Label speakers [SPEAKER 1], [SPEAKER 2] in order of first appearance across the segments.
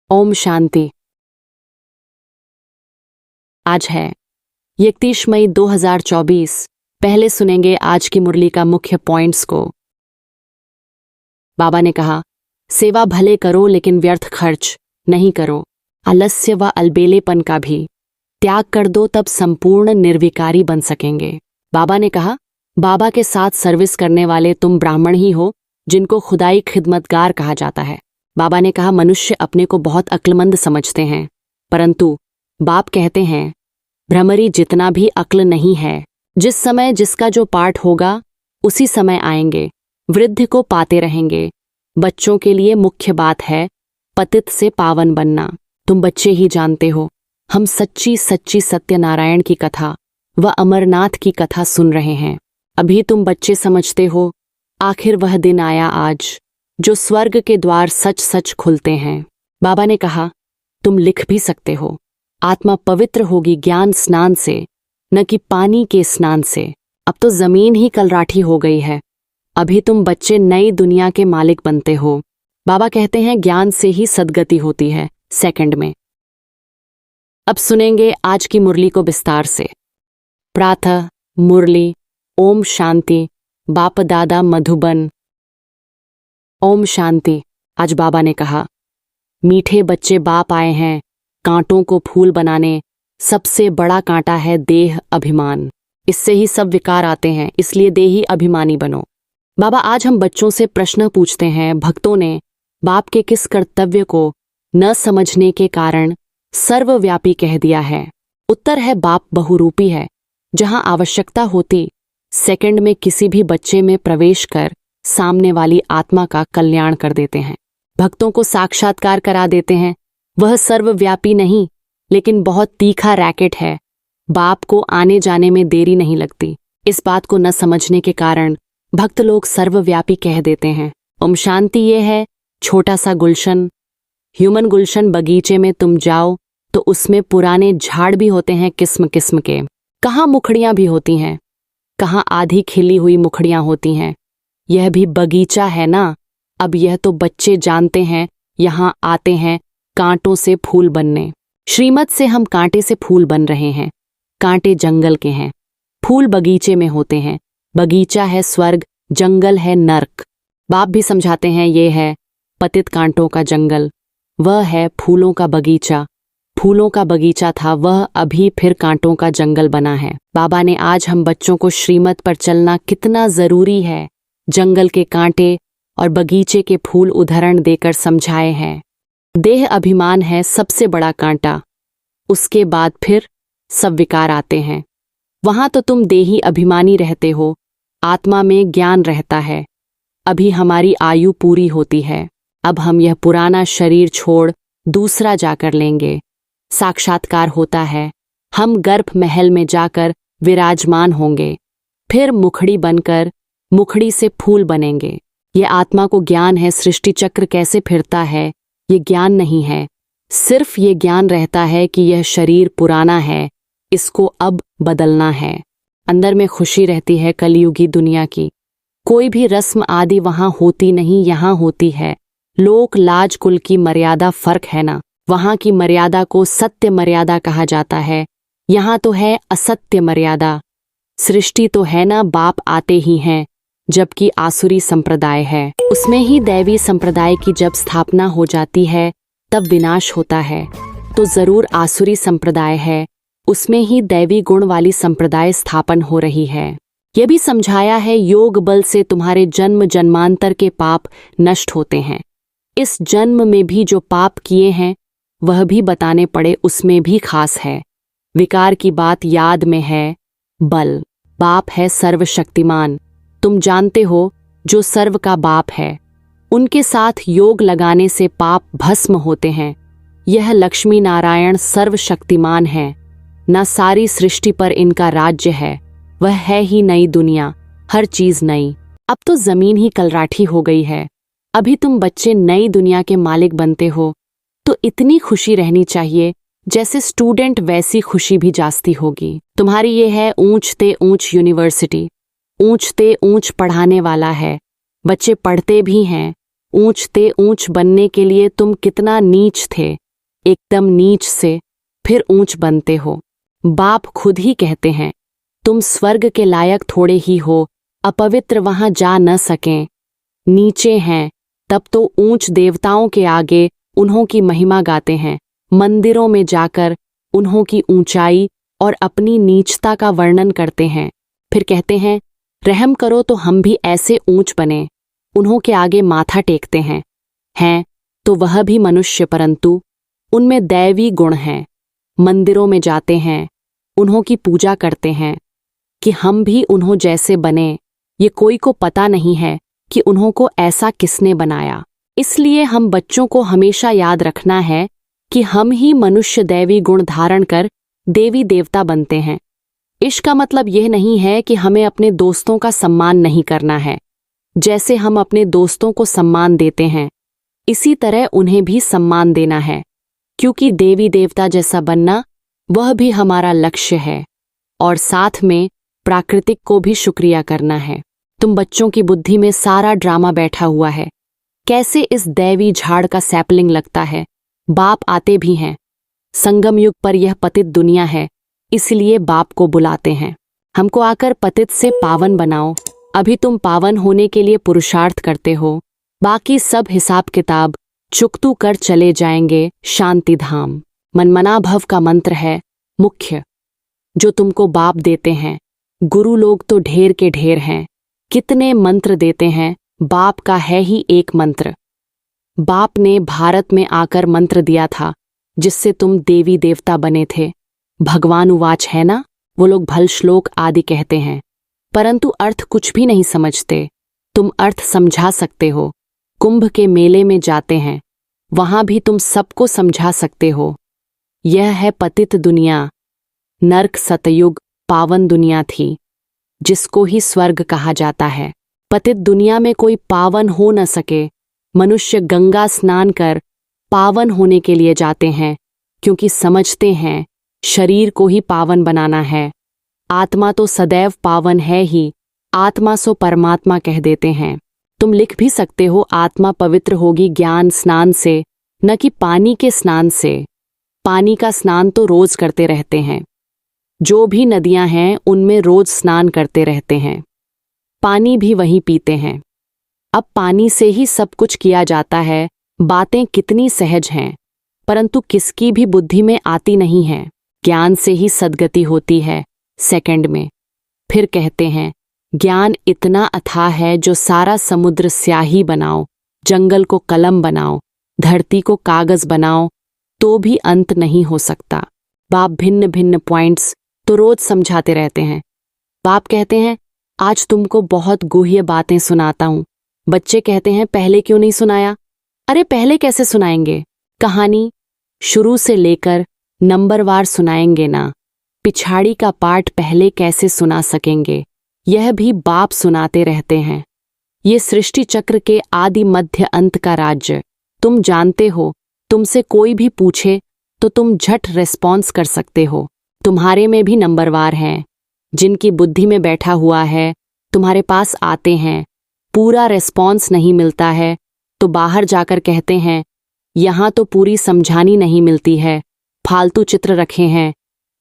[SPEAKER 1] ओम शांति। आज है 31 मई 2024। पहले सुनेंगे आज की मुरली का मुख्य पॉइंट्स को। बाबा ने कहा, सेवा भले करो लेकिन व्यर्थ खर्च नहीं करो। आलस्य व अलबेलेपन का भी त्याग कर दो, तब संपूर्ण निर्विकारी बन सकेंगे। बाबा ने कहा, बाबा के साथ सर्विस करने वाले तुम ब्राह्मण ही हो जिनको खुदाई खिदमतगार कहा जाता है। बाबा ने कहा, मनुष्य अपने को बहुत अक्लमंद समझते हैं, परंतु बाप कहते हैं भ्रमरी जितना भी अक्ल नहीं है। जिस समय जिसका जो पाठ होगा उसी समय आएंगे, वृद्ध को पाते रहेंगे। बच्चों के लिए मुख्य बात है पतित से पावन बनना। तुम बच्चे ही जानते हो, हम सच्ची सच्ची सत्यनारायण की कथा व अमरनाथ की कथा सुन रहे हैं। अभी तुम बच्चे समझते हो, आखिर वह दिन आया आज जो स्वर्ग के द्वार सच सच खुलते हैं। बाबा ने कहा, तुम लिख भी सकते हो, आत्मा पवित्र होगी ज्ञान स्नान से, न कि पानी के स्नान से। अब तो जमीन ही कलराठी हो गई है। अभी तुम बच्चे नई दुनिया के मालिक बनते हो। बाबा कहते हैं ज्ञान से ही सद्गति होती है, सेकंड में। अब सुनेंगे आज की मुरली को विस्तार से। प्रातः मुरली। ओम शांति। बाप दादा मधुबन। ओम शांति। आज बाबा ने कहा, मीठे बच्चे बाप आए हैं कांटों को फूल बनाने। सबसे बड़ा कांटा है देह अभिमान। इससे ही सब विकार आते हैं, इसलिए देही अभिमानी बनो। बाबा आज हम बच्चों से प्रश्न पूछते हैं, भक्तों ने बाप के किस कर्तव्य को न समझने के कारण सर्वव्यापी कह दिया है। उत्तर है, बाप बहुरूपी है। जहां आवश्यकता होती सेकंड में किसी भी बच्चे में प्रवेश कर सामने वाली आत्मा का कल्याण कर देते हैं, भक्तों को साक्षात्कार करा देते हैं। वह सर्वव्यापी नहीं, लेकिन बहुत तीखा रैकेट है। बाप को आने जाने में देरी नहीं लगती। इस बात को न समझने के कारण भक्त लोग सर्वव्यापी कह देते हैं। ओम शांति ये है छोटा सा गुलशन, ह्यूमन गुलशन। बगीचे में तुम जाओ तो उसमें पुराने झाड़ भी होते हैं किस्म किस्म के। कहाँ मुखड़ियाँ भी होती हैं, कहाँ आधी खिली हुई मुखड़ियाँ होती हैं। यह भी बगीचा है ना। अब यह तो बच्चे जानते हैं, यहाँ आते हैं कांटों से फूल बनने। श्रीमत से हम कांटे से फूल बन रहे हैं। कांटे जंगल के हैं, फूल बगीचे में होते हैं। बगीचा है स्वर्ग, जंगल है नर्क। बाप भी समझाते हैं, ये है पतित कांटों का जंगल, वह है फूलों का बगीचा। फूलों का बगीचा था, वह अभी फिर कांटों का जंगल बना है। बाबा ने आज हम बच्चों को श्रीमत पर चलना कितना जरूरी है, जंगल के कांटे और बगीचे के फूल उदाहरण देकर समझाए हैं। देह अभिमान है सबसे बड़ा कांटा, उसके बाद फिर सब विकार आते हैं। वहां तो तुम देही अभिमानी रहते हो, आत्मा में ज्ञान रहता है। अभी हमारी आयु पूरी होती है, अब हम यह पुराना शरीर छोड़ दूसरा जाकर लेंगे। साक्षात्कार होता है, हम गर्भ महल में जाकर विराजमान होंगे, फिर मुखड़ी बनकर मुखड़ी से फूल बनेंगे। ये आत्मा को ज्ञान है सृष्टि चक्र कैसे फिरता है, ये ज्ञान नहीं है। सिर्फ ये ज्ञान रहता है कि यह शरीर पुराना है, इसको अब बदलना है। अंदर में खुशी रहती है कलयुगी दुनिया की। कोई भी रस्म आदि वहां होती नहीं, यहाँ होती है। लोक लाज कुल की मर्यादा फर्क है ना। वहां की मर्यादा को सत्य मर्यादा कहा जाता है, यहाँ तो है असत्य मर्यादा। सृष्टि तो है ना, बाप आते ही हैं, जबकि आसुरी संप्रदाय है। उसमें ही दैवी संप्रदाय की जब स्थापना हो जाती है तब विनाश होता है। तो जरूर आसुरी संप्रदाय है, उसमें ही दैवी गुण वाली संप्रदाय स्थापन हो रही है। यह भी समझाया है, योग बल से तुम्हारे जन्म जन्मांतर के पाप नष्ट होते हैं। इस जन्म में भी जो पाप किए हैं वह भी बताने पड़े, उसमें भी खास है। विकार की बात याद में है। बल, बाप है सर्वशक्तिमान। तुम जानते हो जो सर्व का बाप है, उनके साथ योग लगाने से पाप भस्म होते हैं। यह लक्ष्मी नारायण सर्वशक्तिमान है, न सारी सृष्टि पर इनका राज्य है। वह है ही नई दुनिया, हर चीज नई। अब तो जमीन ही कलराठी हो गई है। अभी तुम बच्चे नई दुनिया के मालिक बनते हो, तो इतनी खुशी रहनी चाहिए जैसे स्टूडेंट, वैसी खुशी भी जास्ती होगी। तुम्हारी ये है ऊंचते ऊंच यूनिवर्सिटी, ऊंचते ऊंच पढ़ाने वाला है। बच्चे पढ़ते भी हैं, ऊंचते ऊंच बनने के लिए तुम कितना नीच थे, एकदम नीच से फिर ऊंच बनते हो। बाप खुद ही कहते हैं, तुम स्वर्ग के लायक थोड़े ही हो, अपवित्र वहां जा न सकें, नीचे हैं, तब तो ऊंच देवताओं के आगे उन्हों की महिमा गाते हैं, मंदिरों में जाकर उन्हों की ऊंचाई और अपनी नीचता का वर्णन करते हैं। फिर कहते हैं, रहम करो तो हम भी ऐसे ऊंच बने, उन्हों के आगे माथा टेकते हैं तो वह भी मनुष्य, परंतु उनमें दैवी गुण हैं। मंदिरों में जाते हैं, उन्हों की पूजा करते हैं कि हम भी उन्हों जैसे बने। ये कोई को पता नहीं है कि उन्हों को ऐसा किसने बनाया। इसलिए हम बच्चों को हमेशा याद रखना है कि हम ही मनुष्य दैवी गुण धारण कर देवी देवता बनते हैं। इश्क का मतलब यह नहीं है कि हमें अपने दोस्तों का सम्मान नहीं करना है। जैसे हम अपने दोस्तों को सम्मान देते हैं, इसी तरह उन्हें भी सम्मान देना है, क्योंकि देवी देवता जैसा बनना वह भी हमारा लक्ष्य है। और साथ में प्राकृतिक को भी शुक्रिया करना है। तुम बच्चों की बुद्धि में सारा ड्रामा बैठा हुआ है। कैसे इस दैवी झाड़ का सैपलिंग लगता है। बाप आते भी हैं। संगम युग पर यह पतित दुनिया है, इसलिए बाप को बुलाते हैं, हमको आकर पतित से पावन बनाओ। अभी तुम पावन होने के लिए पुरुषार्थ करते हो, बाकी सब हिसाब किताब चुकतू कर चले जाएंगे शांति धाम। मनमना भव का मंत्र है मुख्य, जो तुमको बाप देते हैं। गुरु लोग तो ढेर के ढेर हैं, कितने मंत्र देते हैं, बाप का है ही एक मंत्र। बाप ने भारत में आकर मंत्र दिया था, जिससे तुम देवी देवता बने थे। भगवान उवाच है ना, वो लोग भल श्लोक आदि कहते हैं, परंतु अर्थ कुछ भी नहीं समझते। तुम अर्थ समझा सकते हो। कुंभ के मेले में जाते हैं, वहां भी तुम सबको समझा सकते हो। यह है पतित दुनिया। नर्क सतयुग पावन दुनिया थी, जिसको ही स्वर्ग कहा जाता है। पतित दुनिया में कोई पावन हो न सके। मनुष्य गंगा स्नान कर पावन होने के लिए जाते हैं, क्योंकि समझते हैं शरीर को ही पावन बनाना है। आत्मा तो सदैव पावन है ही, आत्मा सो परमात्मा कह देते हैं। तुम लिख भी सकते हो, आत्मा पवित्र होगी ज्ञान स्नान से, न कि पानी के स्नान से। पानी का स्नान तो रोज करते रहते हैं, जो भी नदियां हैं उनमें रोज स्नान करते रहते हैं, पानी भी वहीं पीते हैं। अब पानी से ही सब कुछ किया जाता है। बातें कितनी सहज हैं, परंतु किसकी भी बुद्धि में आती नहीं है। ज्ञान से ही सद्गति होती है सेकंड में। फिर कहते हैं, ज्ञान इतना अथाह है जो सारा समुद्र स्याही बनाओ, जंगल को कलम बनाओ, धरती को कागज बनाओ, तो भी अंत नहीं हो सकता। बाप भिन्न भिन्न पॉइंट्स तो रोज समझाते रहते हैं। बाप कहते हैं, आज तुमको बहुत गुह्य बातें सुनाता हूं। बच्चे कहते हैं, पहले क्यों नहीं सुनाया? अरे पहले कैसे सुनाएंगे? कहानी शुरू से लेकर नंबरवार सुनाएंगे ना। पिछाड़ी का पाठ पहले कैसे सुना सकेंगे? यह भी बाप सुनाते रहते हैं। ये सृष्टि चक्र के आदि मध्य अंत का राज्य तुम जानते हो। तुमसे कोई भी पूछे तो तुम झट रेस्पॉन्स कर सकते हो। तुम्हारे में भी नंबरवार हैं, जिनकी बुद्धि में बैठा हुआ है, तुम्हारे पास आते हैं, पूरा रेस्पॉन्स नहीं मिलता है तो बाहर जाकर कहते हैं, यहाँ तो पूरी समझानी नहीं मिलती है, फालतू चित्र रखे हैं,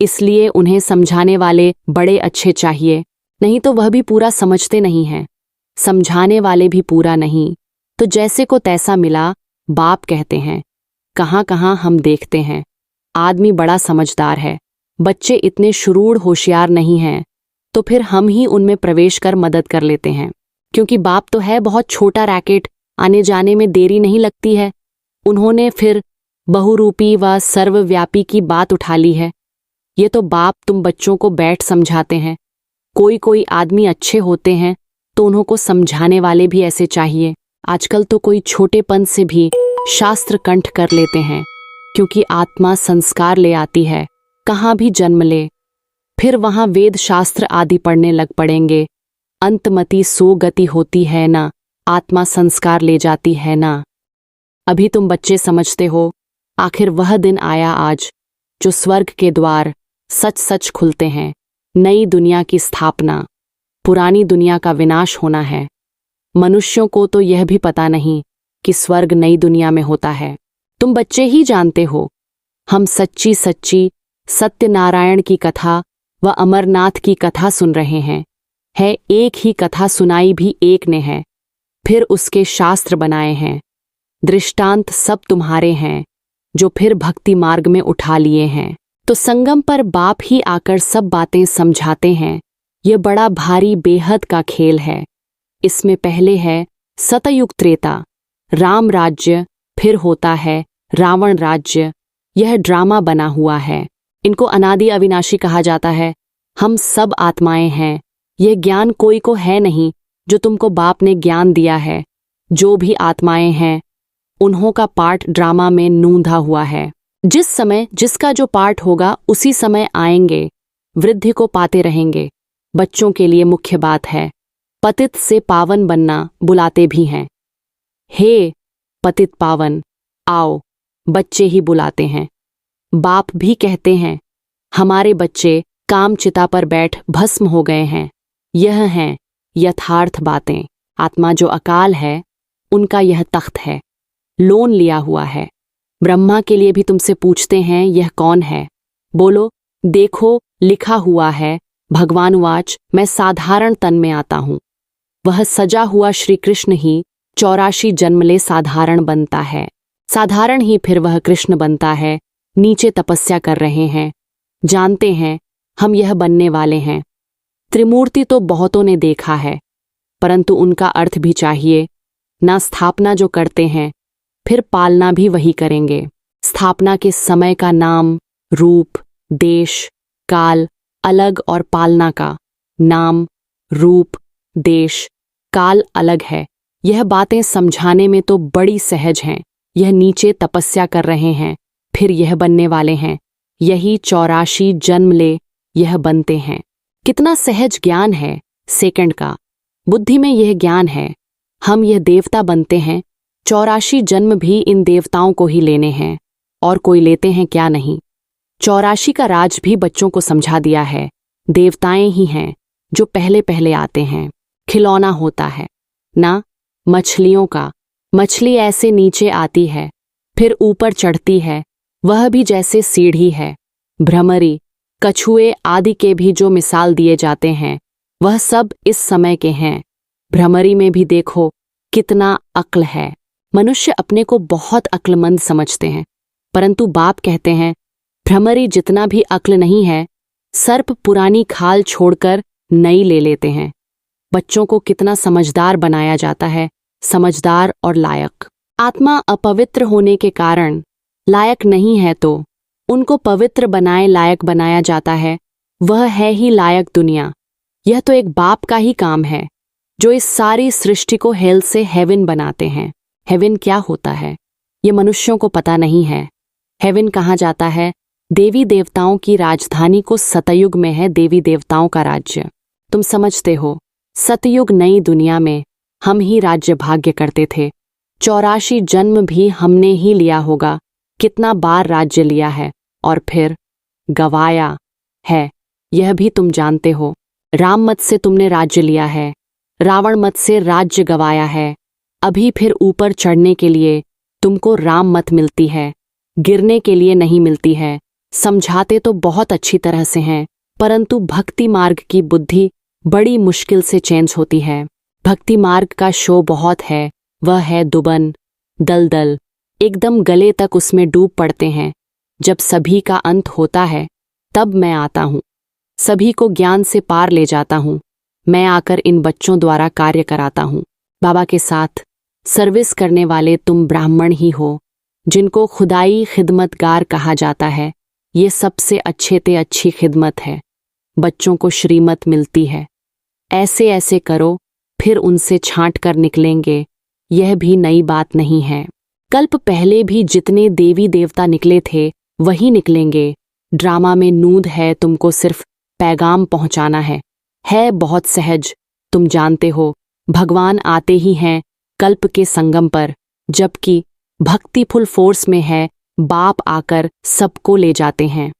[SPEAKER 1] इसलिए उन्हें समझाने वाले बड़े अच्छे चाहिए, नहीं तो वह भी पूरा समझते नहीं हैं, समझाने वाले भी पूरा नहीं, तो जैसे को तैसा मिला। बाप कहते हैं, कहाँ कहाँ हम देखते हैं आदमी बड़ा समझदार है, बच्चे इतने शुरूढ़ होशियार नहीं हैं, तो फिर हम ही उनमें प्रवेश कर मदद कर लेते हैं, क्योंकि बाप तो है बहुत छोटा रैकेट, आने जाने में देरी नहीं लगती है। उन्होंने फिर बहुरूपी व सर्वव्यापी की बात उठा ली है। ये तो बाप तुम बच्चों को बैठ समझाते हैं। कोई कोई आदमी अच्छे होते हैं तो उन्हों को समझाने वाले भी ऐसे चाहिए। आजकल तो कोई छोटेपन से भी शास्त्र कंठ कर लेते हैं, क्योंकि आत्मा संस्कार ले आती है, कहाँ भी जन्म ले, फिर वहाँ वेद शास्त्र आदि पढ़ने लग पड़ेंगे। अंतमति सो गति होती है ना, आत्मा संस्कार ले जाती है ना। अभी तुम बच्चे समझते हो, आखिर वह दिन आया आज, जो स्वर्ग के द्वार सच सच खुलते हैं। नई दुनिया की स्थापना, पुरानी दुनिया का विनाश होना है। मनुष्यों को तो यह भी पता नहीं कि स्वर्ग नई दुनिया में होता है। तुम बच्चे ही जानते हो, हम सच्ची सच्ची सत्यनारायण की कथा व अमरनाथ की कथा सुन रहे हैं। है एक ही कथा, सुनाई भी एक ने है, फिर उसके शास्त्र बनाए हैं। दृष्टांत सब तुम्हारे हैं, जो फिर भक्ति मार्ग में उठा लिए हैं। तो संगम पर बाप ही आकर सब बातें समझाते हैं। यह बड़ा भारी बेहद का खेल है। इसमें पहले है सतयुग त्रेता, राम राज्य, फिर होता है रावण राज्य। यह ड्रामा बना हुआ है। इनको अनादि अविनाशी कहा जाता है। हम सब आत्माएं हैं। यह ज्ञान कोई को है नहीं जो तुमको बाप ने ज्ञान दिया है। जो भी आत्माएं हैं उन्हों का पार्ट ड्रामा में नूंधा हुआ है। जिस समय जिसका जो पार्ट होगा उसी समय आएंगे, वृद्धि को पाते रहेंगे। बच्चों के लिए मुख्य बात है पतित से पावन बनना, बुलाते भी हैं। हे पतित पावन आओ, बच्चे ही बुलाते हैं। बाप भी कहते हैं हमारे बच्चे काम चिता पर बैठ भस्म हो गए हैं। यह हैं यथार्थ बातें। आत्मा जो अकाल है उनका यह तख्त है, लोन लिया हुआ है। ब्रह्मा के लिए भी तुमसे पूछते हैं यह कौन है? बोलो देखो लिखा हुआ है, भगवानुवाच मैं साधारण तन में आता हूँ। वह सजा हुआ श्री कृष्ण ही 84 जन्म ले साधारण बनता है। साधारण ही फिर वह कृष्ण बनता है। नीचे तपस्या कर रहे हैं, जानते हैं हम यह बनने वाले हैं। त्रिमूर्ति तो बहुतों ने देखा है, परंतु उनका अर्थ भी चाहिए ना। स्थापना जो करते हैं फिर पालना भी वही करेंगे। स्थापना के समय का नाम, रूप, देश, काल अलग और पालना का नाम, रूप, देश, काल अलग है। यह बातें समझाने में तो बड़ी सहज हैं। यह नीचे तपस्या कर रहे हैं, फिर यह बनने वाले हैं। यही 84 जन्म ले यह बनते हैं। कितना सहज ज्ञान है सेकंड का। बुद्धि में यह ज्ञान है हम यह देवता बनते हैं। 84 जन्म भी इन देवताओं को ही लेने हैं, और कोई लेते हैं क्या नहीं। 84 का राज भी बच्चों को समझा दिया है। देवताएं ही हैं जो पहले पहले आते हैं। खिलौना होता है ना मछलियों का। मछली ऐसे नीचे आती है, फिर ऊपर चढ़ती है, वह भी जैसे सीढ़ी है। भ्रमरी, कछुए आदि के भी जो मिसाल दिए जाते हैं वह सब इस समय के हैं। भ्रमरी में भी देखो कितना अक्ल है। मनुष्य अपने को बहुत अक्लमंद समझते हैं, परंतु बाप कहते हैं भ्रमरी जितना भी अक्ल नहीं है। सर्प पुरानी खाल छोड़कर नई ले लेते हैं। बच्चों को कितना समझदार बनाया जाता है, समझदार और लायक। आत्मा अपवित्र होने के कारण लायक नहीं है, तो उनको पवित्र बनाए लायक बनाया जाता है। वह है ही लायक दुनिया। यह तो एक बाप का ही काम है जो इस सारी सृष्टि को हेल से हेवन बनाते हैं। हेवन क्या होता है ये मनुष्यों को पता नहीं है। हेवन कहा जाता है देवी देवताओं की राजधानी को। सतयुग में है देवी देवताओं का राज्य। तुम समझते हो सतयुग नई दुनिया में हम ही राज्य भाग्य करते थे। 84 जन्म भी हमने ही लिया होगा। कितना बार राज्य लिया है और फिर गवाया है, यह भी तुम जानते हो। राम मत से तुमने राज्य लिया है, रावण मत से राज्य गवाया है। अभी फिर ऊपर चढ़ने के लिए तुमको राम मत मिलती है, गिरने के लिए नहीं मिलती है। समझाते तो बहुत अच्छी तरह से हैं, परंतु भक्ति मार्ग की बुद्धि बड़ी मुश्किल से चेंज होती है। भक्ति मार्ग का शो बहुत है, वह है दुबन, दलदल, एकदम गले तक उसमें डूब पड़ते हैं। जब सभी का अंत होता है तब मैं आता हूँ, सभी को ज्ञान से पार ले जाता हूँ। मैं आकर इन बच्चों द्वारा कार्य कराता हूँ। बाबा के साथ सर्विस करने वाले तुम ब्राह्मण ही हो, जिनको खुदाई खिदमतगार कहा जाता है। ये सबसे अच्छे ते अच्छी खिदमत है। बच्चों को श्रीमत मिलती है, ऐसे ऐसे करो, फिर उनसे छांट कर निकलेंगे। यह भी नई बात नहीं है। कल्प पहले भी जितने देवी देवता निकले थे वही निकलेंगे। ड्रामा में नूंद है, तुमको सिर्फ पैगाम पहुंचाना है बहुत सहज। तुम जानते हो भगवान आते ही हैं कल्प के संगम पर, जबकि भक्ति फुल फोर्स में है। बाप आकर सबको ले जाते हैं।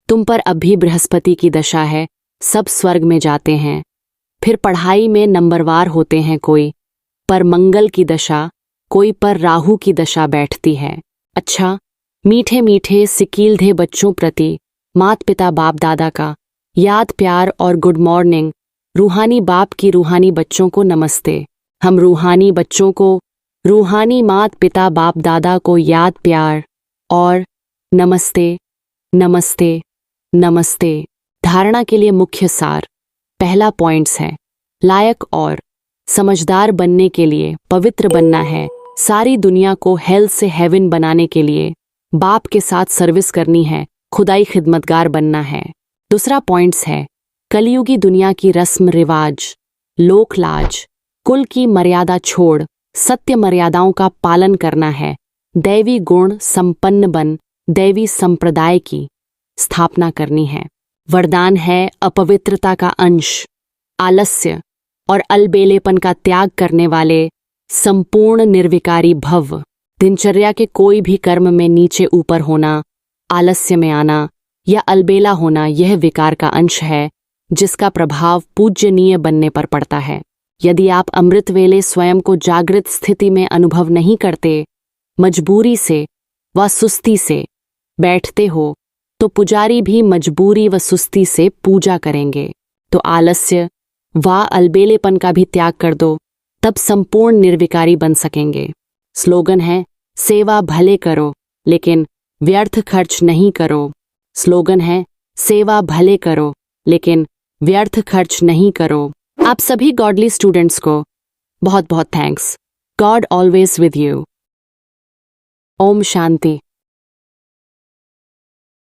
[SPEAKER 1] तुम पर अब भी बृहस्पति की दशा है, सब स्वर्ग में जाते हैं। फिर पढ़ाई में नंबरवार होते हैं कोई, पर मंगल की दशा, कोई पर राहु की दशा बैठती है। अच्छा, मीठे मीठे सिकीलधे बच्चों प्रति मात पिता बाप दादा का याद प्यार और गुड मॉर्निंग। रूहानी बाप की रूहानी बच्चों को नमस्ते। हम रूहानी बच्चों को रूहानी मात पिता बाप दादा को याद प्यार और नमस्ते नमस्ते नमस्ते। धारणा के लिए मुख्य सार। पहला पॉइंट्स है, लायक और समझदार बनने के लिए पवित्र बनना है। सारी दुनिया को हेल से हेवन बनाने के लिए बाप के साथ सर्विस करनी है, खुदाई खिदमतगार बनना है। दूसरा पॉइंट्स है, कलयुगी दुनिया की रस्म रिवाज, लोक लाज, कुल की मर्यादा छोड़ सत्य मर्यादाओं का पालन करना है। दैवी गुण संपन्न बन दैवी संप्रदाय की स्थापना करनी है। वरदान है अपवित्रता का अंश, आलस्य और अलबेलेपन का त्याग करने वाले संपूर्ण निर्विकारी भव। दिनचर्या के कोई भी कर्म में नीचे ऊपर होना, आलस्य में आना या अलबेला होना यह विकार का अंश है, जिसका प्रभाव पूज्यनीय बनने पर पड़ता है। यदि आप अमृत वेले स्वयं को जागृत स्थिति में अनुभव नहीं करते, मजबूरी से व सुस्ती से बैठते हो, तो पुजारी भी मजबूरी व सुस्ती से पूजा करेंगे। तो आलस्य व अलबेलेपन का भी त्याग कर दो, तब संपूर्ण निर्विकारी बन सकेंगे। स्लोगन है, सेवा भले करो लेकिन व्यर्थ खर्च नहीं करो। स्लोगन है, सेवा भले करो लेकिन व्यर्थ खर्च नहीं करो। आप सभी गॉडली स्टूडेंट्स को बहुत बहुत thanks. God always with you. ओम शांति।